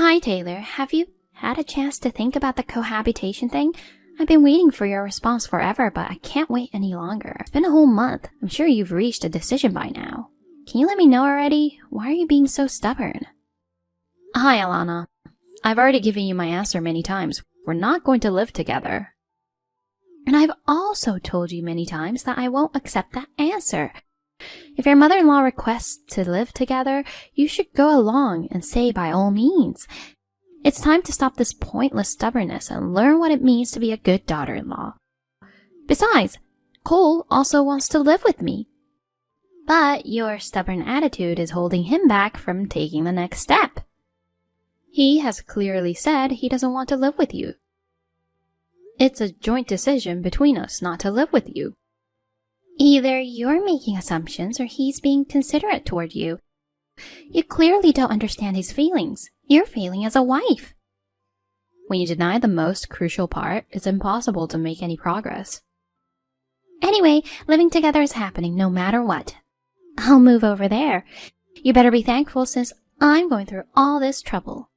Hi, Taylor. Have you had a chance to think about the cohabitation thing? I've been waiting for your response forever, but I can't wait any longer. It's been a whole month. I'm sure you've reached a decision by now. Can you let me know already? Why are you being so stubborn? Hi, Alana. I've already given you my answer many times. We're not going to live together. And I've also told you many times that I won't accept that answer. If your mother-in-law requests to live together, you should go along and say by all means. It's time to stop this pointless stubbornness and learn what it means to be a good daughter-in-law. Besides, Cole also wants to live with me. But your stubborn attitude is holding him back from taking the next step. He has clearly said he doesn't want to live with you. It's a joint decision between us not to live with you. Either you're making assumptions or he's being considerate toward you. You clearly don't understand his feelings. You're failing as a wife. When you deny the most crucial part, it's impossible to make any progress. Anyway, living together is happening no matter what. I'll move over there. You better be thankful since I'm going through all this trouble.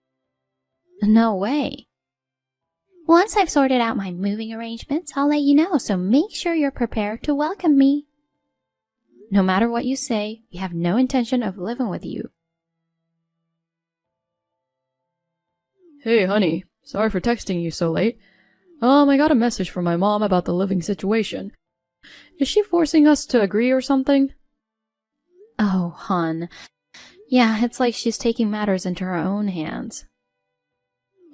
No way. Once I've sorted out my moving arrangements, I'll let you know, so make sure you're prepared to welcome me. No matter what you say, we have no intention of living with you. Hey, honey. Sorry for texting you so late. I got a message from my mom about the living situation. Is she forcing us to agree or something? Oh, hon. Yeah, it's like she's taking matters into her own hands.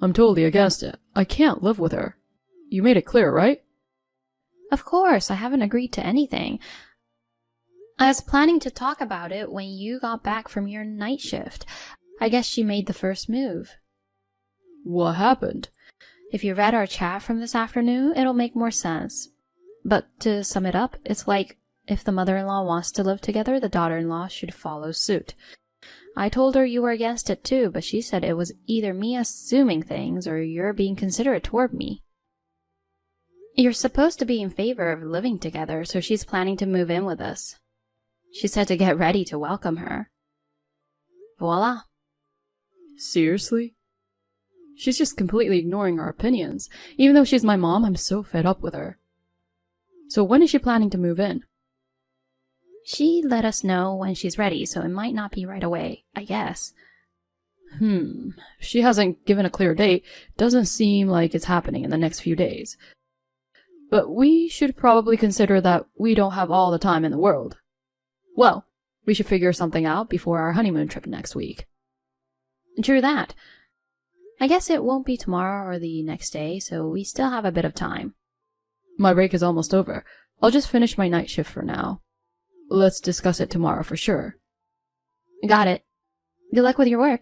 I'm totally against it. I can't live with her. You made it clear, right? Of course, I haven't agreed to anything. I was planning to talk about it when you got back from your night shift. I guess she made the first move. What happened? If you read our chat from this afternoon, it'll make more sense. But to sum it up, it's like if the mother-in-law wants to live together, the daughter-in-law should follow suit. I told her you were against it too, but she said it was either me assuming things or you're being considerate toward me. You're supposed to be in favor of living together, so she's planning to move in with us. She said to get ready to welcome her. Voila. Seriously? She's just completely ignoring our opinions. Even though she's my mom, I'm so fed up with her. So when is she planning to move in? She let us know when she's ready, so it might not be right away, I guess. If she hasn't given a clear date, doesn't seem like it's happening in the next few days. But we should probably consider that we don't have all the time in the world. Well, we should figure something out before our honeymoon trip next week. True that. I guess it won't be tomorrow or the next day, so we still have a bit of time. My break is almost over. I'll just finish my night shift for now. Let's discuss it tomorrow for sure. Got it. Good luck with your work.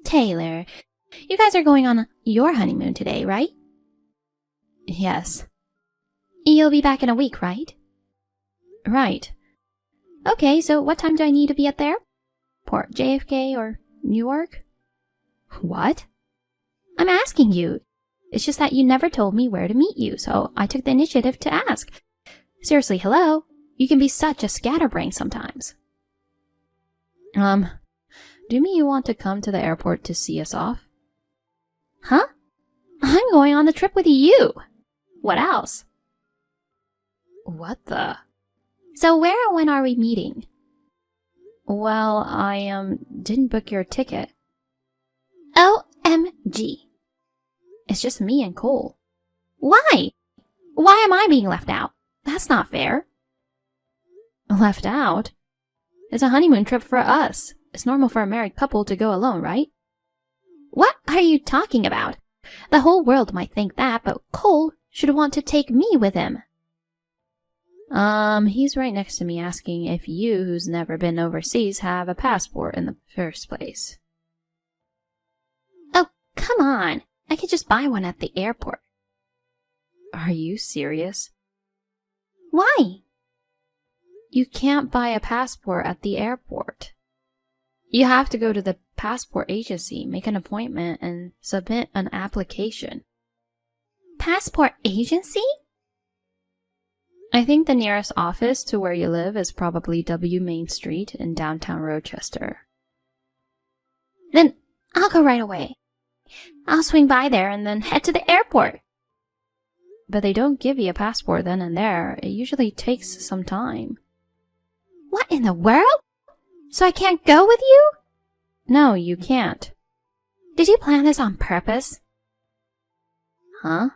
Taylor, you guys are going on your honeymoon today, right? Yes. You'll be back in a week, right? Right. Okay, so what time do I need to be at the airport? JFK or Newark? What? I'm asking you. It's just that you never told me where to meet you, so I took the initiative to ask. Seriously, hello? You can be such a scatterbrain sometimes. Do you mean you want to come to the airport to see us off? Huh? I'm going on the trip with you. What else? What the? So where and when are we meeting? Well, I, didn't book your ticket. OMG. It's just me and Cole. Why? Why am I being left out? That's not fair. Left out? It's a honeymoon trip for us. It's normal for a married couple to go alone, right? What are you talking about? The whole world might think that, but Cole should want to take me with him. He's right next to me asking if you, who's never been overseas, have a passport in the first place. Oh, come on. I could just buy one at the airport. Are you serious? Why? You can't buy a passport at the airport. You have to go to the passport agency, make an appointment, and submit an application. Passport agency? I think the nearest office to where you live is probably W Main Street in downtown Rochester. Then I'll go right away. I'll swing by there and then head to the airport. But they don't give you a passport then and there. It usually takes some time. What in the world? So I can't go with you? No, you can't. Did you plan this on purpose? Huh?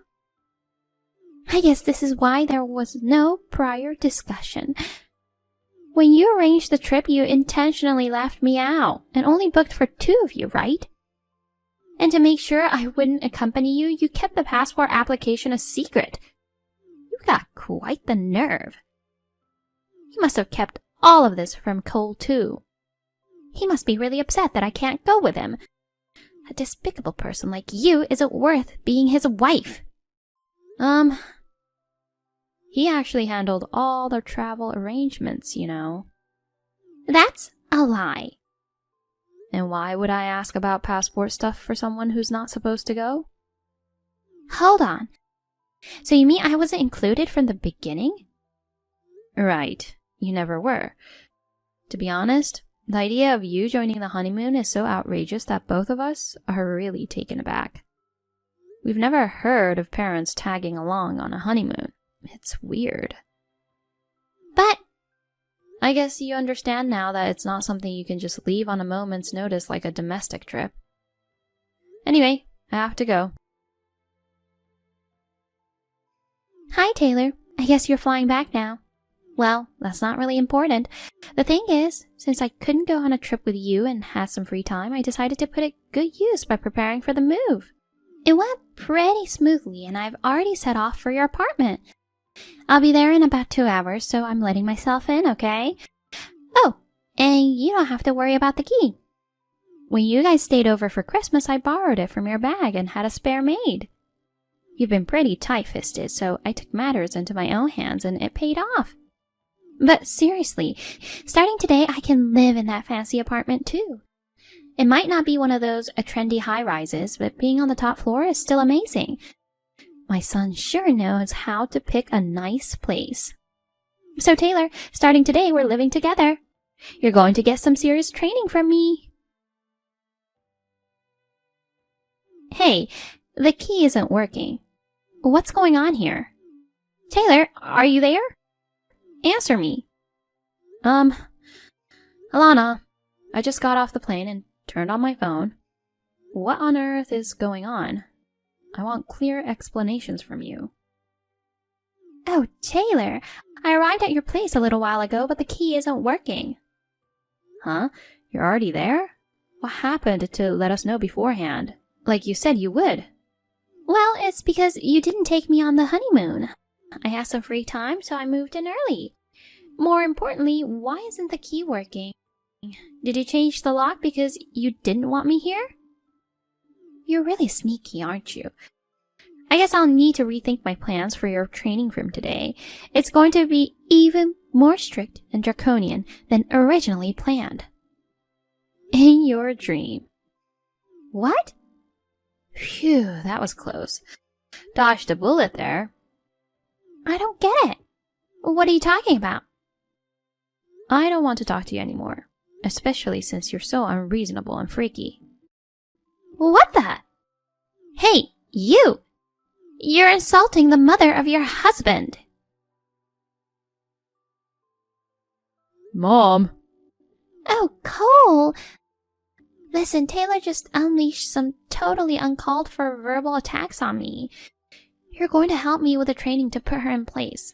I guess this is why there was no prior discussion. When you arranged the trip, you intentionally left me out and only booked for 2 of you, right? And to make sure I wouldn't accompany you, you kept the passport application a secret. You got quite the nerve. You must have kept all of this from Cole, too. He must be really upset that I can't go with him. A despicable person like you isn't worth being his wife. He actually handled all the travel arrangements, you know. That's a lie. And why would I ask about passport stuff for someone who's not supposed to go? Hold on. So you mean I wasn't included from the beginning? Right. You never were. To be honest, the idea of you joining the honeymoon is so outrageous that both of us are really taken aback. We've never heard of parents tagging along on a honeymoon. It's weird. But I guess you understand now that it's not something you can just leave on a moment's notice like a domestic trip. Anyway, I have to go. Hi, Taylor. I guess you're flying back now. Well, that's not really important. The thing is, since I couldn't go on a trip with you and had some free time, I decided to put it good use by preparing for the move. It went pretty smoothly, and I've already set off for your apartment. I'll be there in about 2 hours, so I'm letting myself in, okay? Oh, and you don't have to worry about the key. When you guys stayed over for Christmas, I borrowed it from your bag and had a spare made. You've been pretty tight-fisted, so I took matters into my own hands and it paid off. But seriously, starting today, I can live in that fancy apartment too. It might not be one of those trendy high-rises, but being on the top floor is still amazing. My son sure knows how to pick a nice place. So Taylor, starting today, we're living together. You're going to get some serious training from me. Hey, the key isn't working. What's going on here? Taylor, are you there? Answer me. Alana, I just got off the plane and turned on my phone. What on earth is going on? I want clear explanations from you. Oh, Taylor, I arrived at your place a little while ago, but the key isn't working. Huh? You're already there? What happened to let us know beforehand? Like you said you would. Well, it's because you didn't take me on the honeymoon. I had some free time, so I moved in early. More importantly, why isn't the key working? Did you change the lock because you didn't want me here? You're really sneaky, aren't you? I guess I'll need to rethink my plans for your training from today. It's going to be even more strict and draconian than originally planned. In your dream. What? Phew, that was close. Dodged a bullet there. I don't get it. What are you talking about? I don't want to talk to you anymore, especially since you're so unreasonable and freaky. What the? Hey, you! You're insulting the mother of your husband. Mom! Oh, Cole! Listen, Taylor just unleashed some totally uncalled for verbal attacks on me. You're going to help me with the training to put her in place.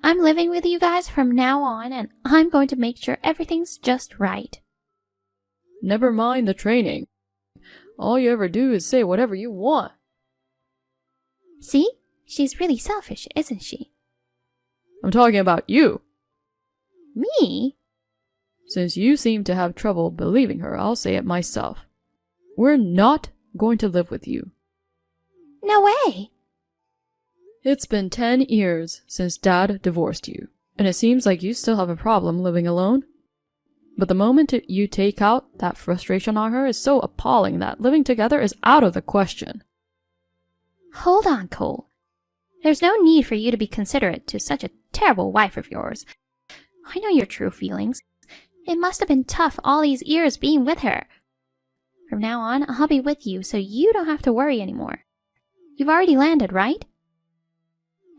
I'm living with you guys from now on, and I'm going to make sure everything's just right. Never mind the training. All you ever do is say whatever you want. See? She's really selfish, isn't she? I'm talking about you. Me? Since you seem to have trouble believing her, I'll say it myself. We're not going to live with you. No way! It's been 10 years since Dad divorced you, and it seems like you still have a problem living alone. But the moment you take out that frustration on her is so appalling that living together is out of the question. Hold on, Cole. There's no need for you to be considerate to such a terrible wife of yours. I know your true feelings. It must have been tough all these years being with her. From now on, I'll be with you so you don't have to worry anymore. You've already landed, right?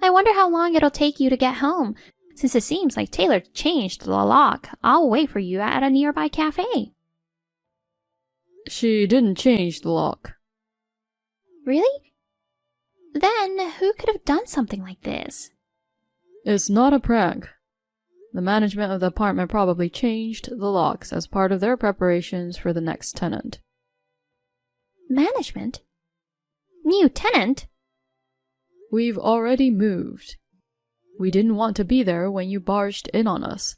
I wonder how long it'll take you to get home. Since it seems like Taylor changed the lock, I'll wait for you at a nearby cafe. She didn't change the lock. Really? Then who could have done something like this? It's not a prank. The management of the apartment probably changed the locks as part of their preparations for the next tenant. Management? New tenant? We've already moved. We didn't want to be there when you barged in on us.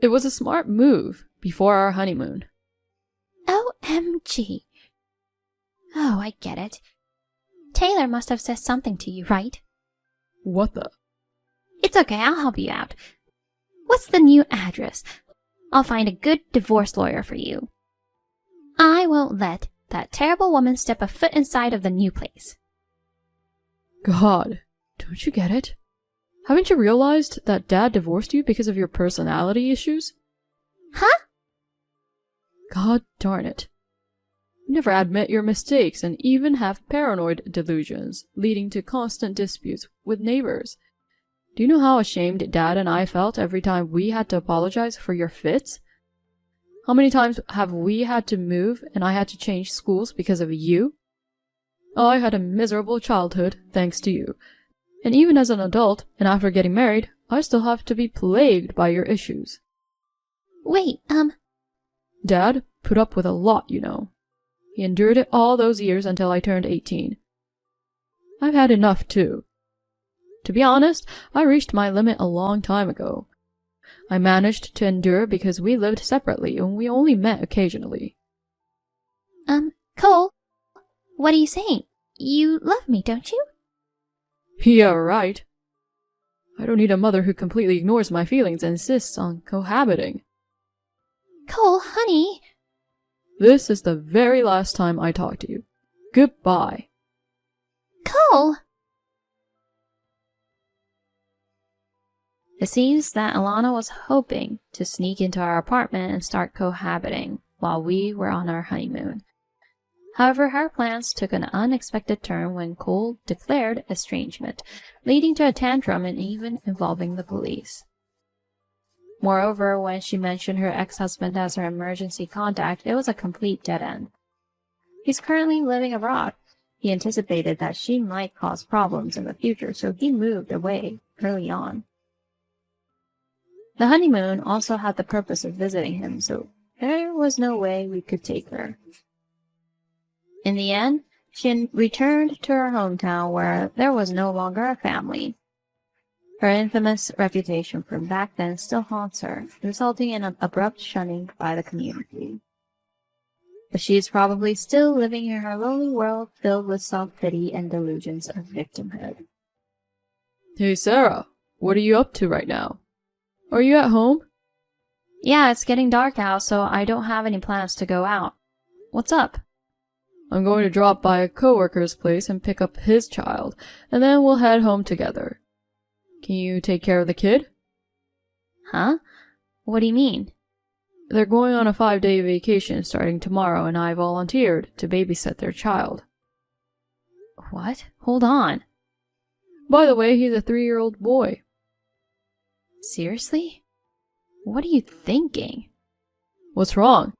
It was a smart move before our honeymoon. OMG. Oh, I get it. Taylor must have said something to you, right? What the? It's okay, I'll help you out. What's the new address? I'll find a good divorce lawyer for you. I won't let that terrible woman step a foot inside of the new place. God, don't you get it? Haven't you realized that Dad divorced you because of your personality issues? Huh? God darn it. You never admit your mistakes and even have paranoid delusions, leading to constant disputes with neighbors. Do you know how ashamed Dad and I felt every time we had to apologize for your fits? How many times have we had to move and I had to change schools because of you? I had a miserable childhood thanks to you. And even as an adult, and after getting married, I still have to be plagued by your issues. Wait, Dad put up with a lot, you know. He endured it all those years until I turned 18. I've had enough, too. To be honest, I reached my limit a long time ago. I managed to endure because we lived separately and we only met occasionally. Cole, what are you saying? You love me, don't you? Yeah, right. I don't need a mother who completely ignores my feelings and insists on cohabiting. Cole, honey. This is the very last time I talk to you. Goodbye. Cole! It seems that Alana was hoping to sneak into our apartment and start cohabiting while we were on our honeymoon. However, her plans took an unexpected turn when Cole declared estrangement, leading to a tantrum and even involving the police. Moreover, when she mentioned her ex-husband as her emergency contact, it was a complete dead end. He's currently living abroad. He anticipated that she might cause problems in the future, so he moved away early on. The honeymoon also had the purpose of visiting him, so there was no way we could take her. In the end, she returned to her hometown where there was no longer a family. Her infamous reputation from back then still haunts her, resulting in an abrupt shunning by the community. But she is probably still living in her lonely world filled with self-pity and delusions of victimhood. Hey Sarah, what are you up to right now? Are you at home? Yeah, it's getting dark out, so I don't have any plans to go out. What's up? I'm going to drop by a coworker's place and pick up his child, and then we'll head home together. Can you take care of the kid? Huh? What do you mean? They're going on a 5-day vacation starting tomorrow, and I volunteered to babysit their child. What? Hold on. By the way, he's a 3-year-old boy. Seriously? What are you thinking? What's wrong?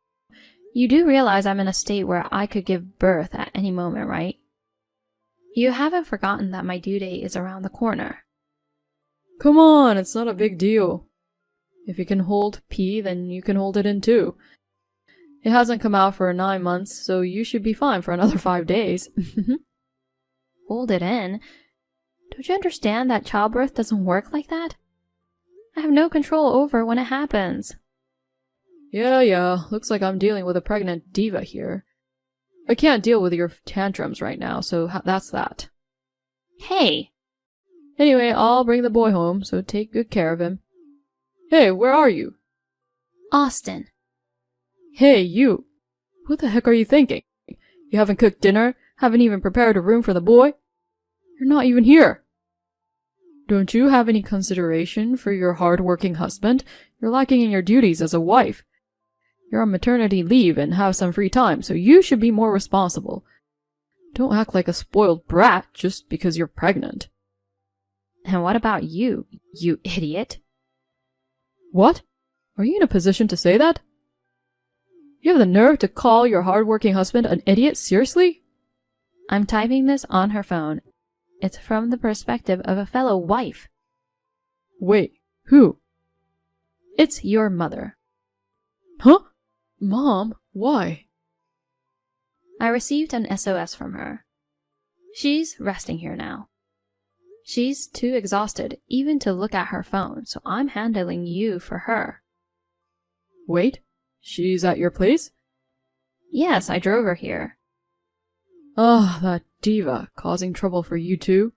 You do realize I'm in a state where I could give birth at any moment, right? You haven't forgotten that my due date is around the corner. Come on, it's not a big deal. If you can hold P, then you can hold it in too. It hasn't come out for 9 months, so you should be fine for another 5 days. Hold it in? Don't you understand that childbirth doesn't work like that? I have no control over when it happens. Yeah, looks like I'm dealing with a pregnant diva here. I can't deal with your tantrums right now, so that's that. Hey! Anyway, I'll bring the boy home, so take good care of him. Hey, where are you? Austin. Hey, you! What the heck are you thinking? You haven't cooked dinner? Haven't even prepared a room for the boy? You're not even here. Don't you have any consideration for your hard-working husband? You're lacking in your duties as a wife. You're on maternity leave and have some free time, so you should be more responsible. Don't act like a spoiled brat just because you're pregnant. And what about you, you idiot? What? Are you in a position to say that? You have the nerve to call your hard-working husband an idiot? Seriously? I'm typing this on her phone. It's from the perspective of a fellow wife. Wait, who? It's your mother. Huh? Mom, why? I received an SOS from her. She's resting here now. She's too exhausted even to look at her phone, so I'm handling you for her. Wait, she's at your place? Yes, I drove her here. Ah, that diva, causing trouble for you too.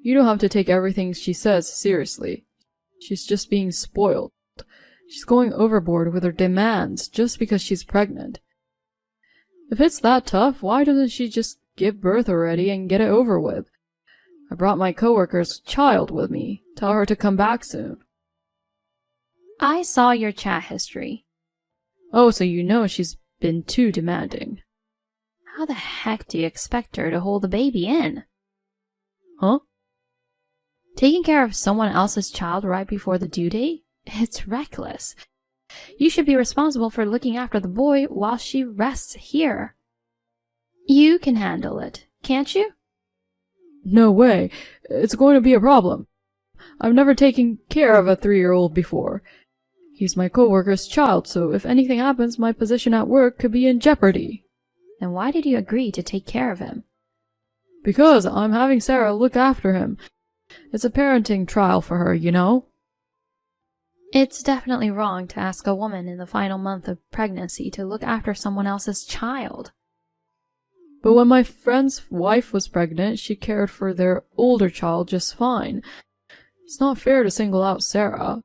You don't have to take everything she says seriously. She's just being spoiled. She's going overboard with her demands just because she's pregnant. If it's that tough, why doesn't she just give birth already and get it over with? I brought my coworker's child with me. Tell her to come back soon. I saw your chat history. Oh, so you know she's been too demanding. How the heck do you expect her to hold the baby in? Huh? Taking care of someone else's child right before the due date? It's reckless. You should be responsible for looking after the boy while she rests here. You can handle it, can't you? No way. It's going to be a problem. I've never taken care of a 3-year-old before. He's my coworker's child, so if anything happens, my position at work could be in jeopardy. Then why did you agree to take care of him? Because I'm having Sarah look after him. It's a parenting trial for her, you know? It's definitely wrong to ask a woman in the final month of pregnancy to look after someone else's child. But when my friend's wife was pregnant, she cared for their older child just fine. It's not fair to single out Sarah.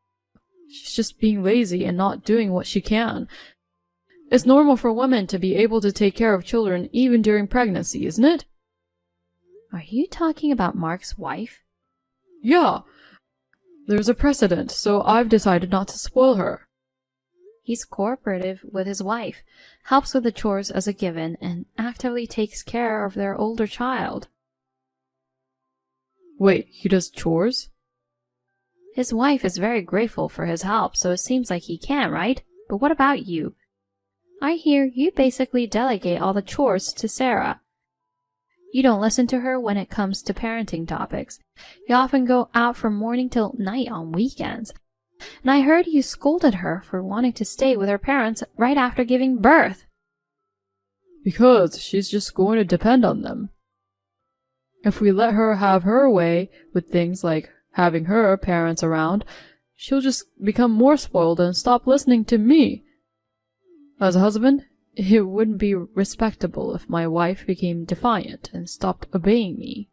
She's just being lazy and not doing what she can. It's normal for women to be able to take care of children even during pregnancy, isn't it? Are you talking about Mark's wife? Yeah. There's a precedent, so I've decided not to spoil her. He's cooperative with his wife, helps with the chores as a given, and actively takes care of their older child. Wait, he does chores? His wife is very grateful for his help, so it seems like he can, right? But what about you? I hear you basically delegate all the chores to Sarah. You don't listen to her when it comes to parenting topics. You often go out from morning till night on weekends. And I heard you scolded her for wanting to stay with her parents right after giving birth. Because she's just going to depend on them. If we let her have her way with things like having her parents around, she'll just become more spoiled and stop listening to me. As a husband, it wouldn't be respectable if my wife became defiant and stopped obeying me.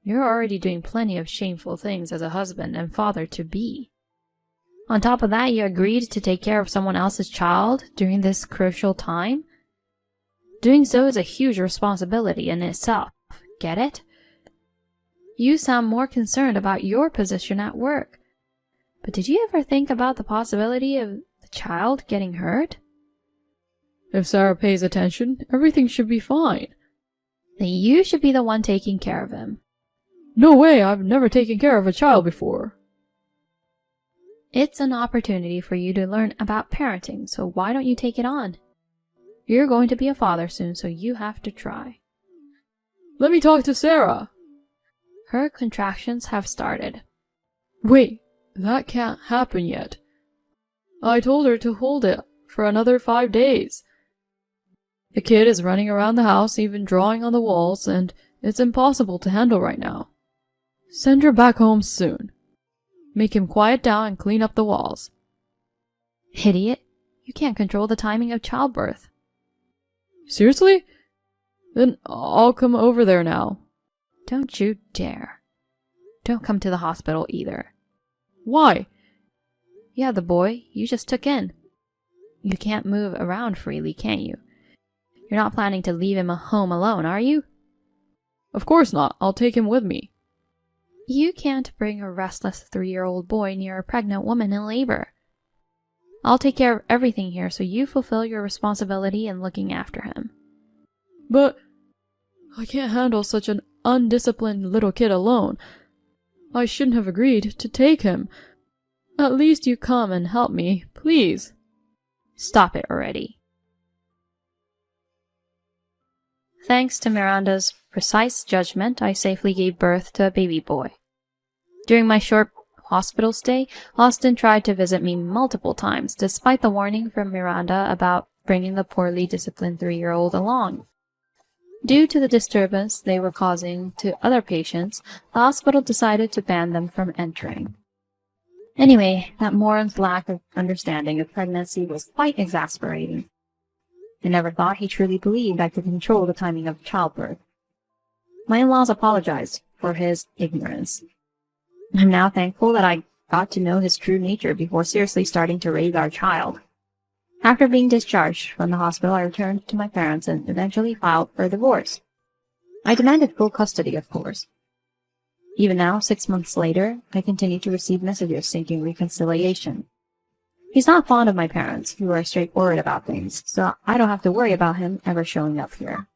You're already doing plenty of shameful things as a husband and father-to-be. On top of that, you agreed to take care of someone else's child during this crucial time? Doing so is a huge responsibility in itself, get it? You sound more concerned about your position at work. But did you ever think about the possibility of the child getting hurt? If Sarah pays attention, everything should be fine. Then you should be the one taking care of him. No way, I've never taken care of a child before. It's an opportunity for you to learn about parenting, so why don't you take it on? You're going to be a father soon, so you have to try. Let me talk to Sarah. Her contractions have started. Wait, that can't happen yet. I told her to hold it for another 5 days. The kid is running around the house, even drawing on the walls, and it's impossible to handle right now. Send her back home soon. Make him quiet down and clean up the walls. Idiot, you can't control the timing of childbirth. Seriously? Then I'll come over there now. Don't you dare. Don't come to the hospital either. Why? Yeah, the boy you just took in. You can't move around freely, can you? You're not planning to leave him home alone, are you? Of course not. I'll take him with me. You can't bring a restless 3-year-old boy near a pregnant woman in labor. I'll take care of everything here so you fulfill your responsibility in looking after him. But I can't handle such an undisciplined little kid alone. I shouldn't have agreed to take him. At least you come and help me, please. Stop it already. Thanks to Miranda's precise judgment, I safely gave birth to a baby boy. During my short hospital stay, Austin tried to visit me multiple times, despite the warning from Miranda about bringing the poorly disciplined 3-year-old along. Due to the disturbance they were causing to other patients, the hospital decided to ban them from entering. Anyway, that moron's lack of understanding of pregnancy was quite exasperating. I never thought he truly believed I could control the timing of childbirth. My in-laws apologized for his ignorance. I'm now thankful that I got to know his true nature before seriously starting to raise our child. After being discharged from the hospital, I returned to my parents and eventually filed for a divorce. I demanded full custody, of course. Even now, 6 months later, I continue to receive messages seeking reconciliation. He's not fond of my parents, who are straightforward about things, so I don't have to worry about him ever showing up here.